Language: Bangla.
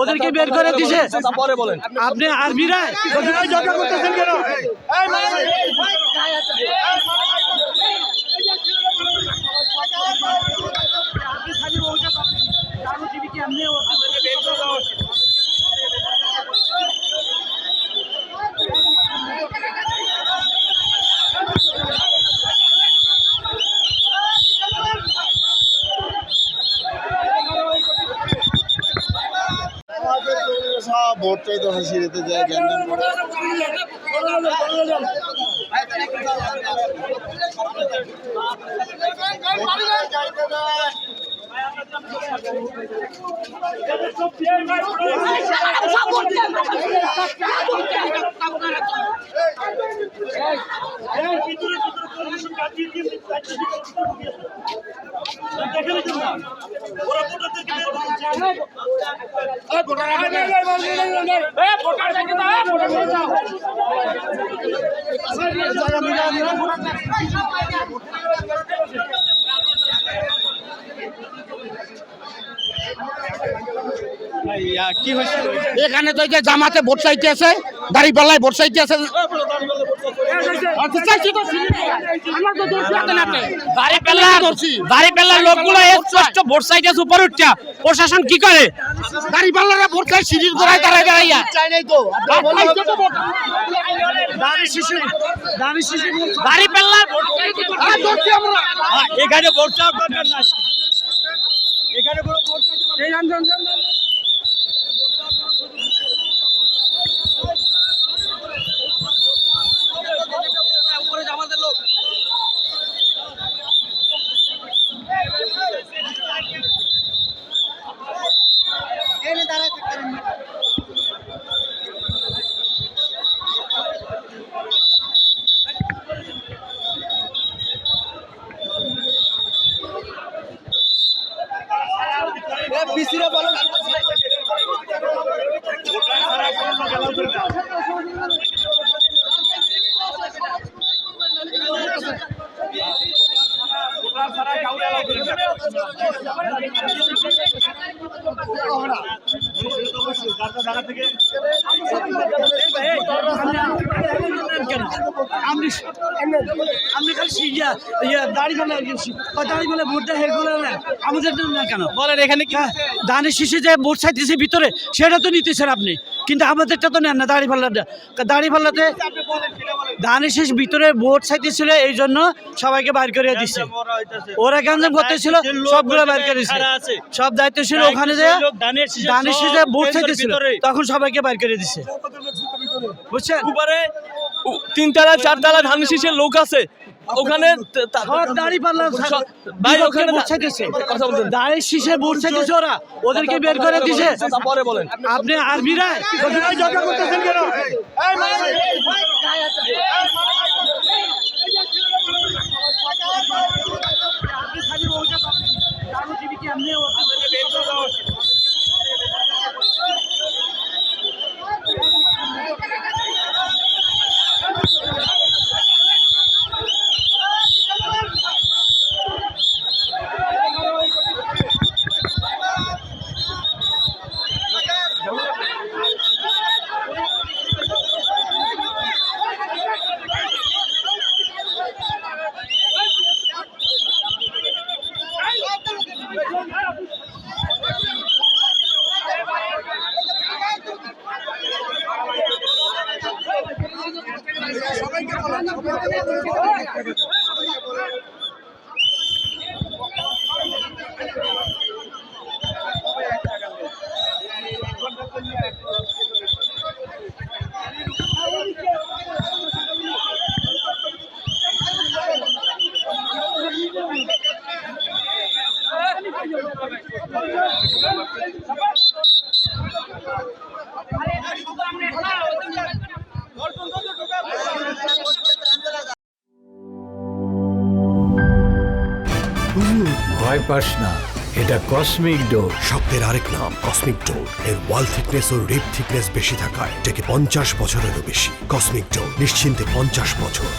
ওদেরকে বের করে দিছে। আপনি আর্মিরা ঝগড়া করতেছেন কেন? ভোট চাইতে হাসিতে যায় কি হয়েছে এখানে তো যে জামাতে ভোট চাইতে আছে, দাঁড়িপাল্লায় ভোট চাইতে আছে। দাঁড়িপাল্লার লোকগুলো স্পষ্ট ভোট চাইতেছে উপরে উঠা, প্রশাসন কি করে? দাঁড়িপাল্লারা ভোট চাই সিঁড়ির গোড়ায় দাঁড়ায় দাঁড়াইয়া। দাঁড়িপাল্লার এখানে ভোট চাওয়ার দরকার নাই। এখানে কোনো ভোট আমাদের লোক পিসিরা বলো বলেন এখানে দানের শীষে যে ভোট চাইতেছে ভিতরে সেটা তো নিতেছেন আপনি, কিন্তু আমাদেরটা তো নেন না। দাঁড়িপাল্লাতে দানের শীষ ভিতরে ভোট চাইতেছিল, এই জন্য সবাইকে বাইর করে দিচ্ছে। ওরা গ্যাঞ্জাম করতেছিল, সবগুলো বাইর করে দিচ্ছে। সব দায়িত্ব ছিল ওখানে যে দানের শীষে ভোট চাইতেছিল, তখন সবাইকে বাইর করে দিচ্ছে। বুঝছেন? উপরে 3 তলা 4 তলা ধান শীষের লোক আছে, ওখানে দাঁড়িয়ে শীষে ভোট চাইতেছে, ওদেরকে বের করে দিছে। আপনি আর্মিরা ঝগড়া করতেছেন কেন? ভয় পাস না, এটা কসমিক ডোর। শব্দের আরেক নাম কসমিক ডোর। এর ওয়াল থিকনেস ও রিপ থিকনেস বেশি থাকায় এটাকে 50 বছরেরও বেশি। কসমিক ডোর, নিশ্চিন্তে 50 বছর।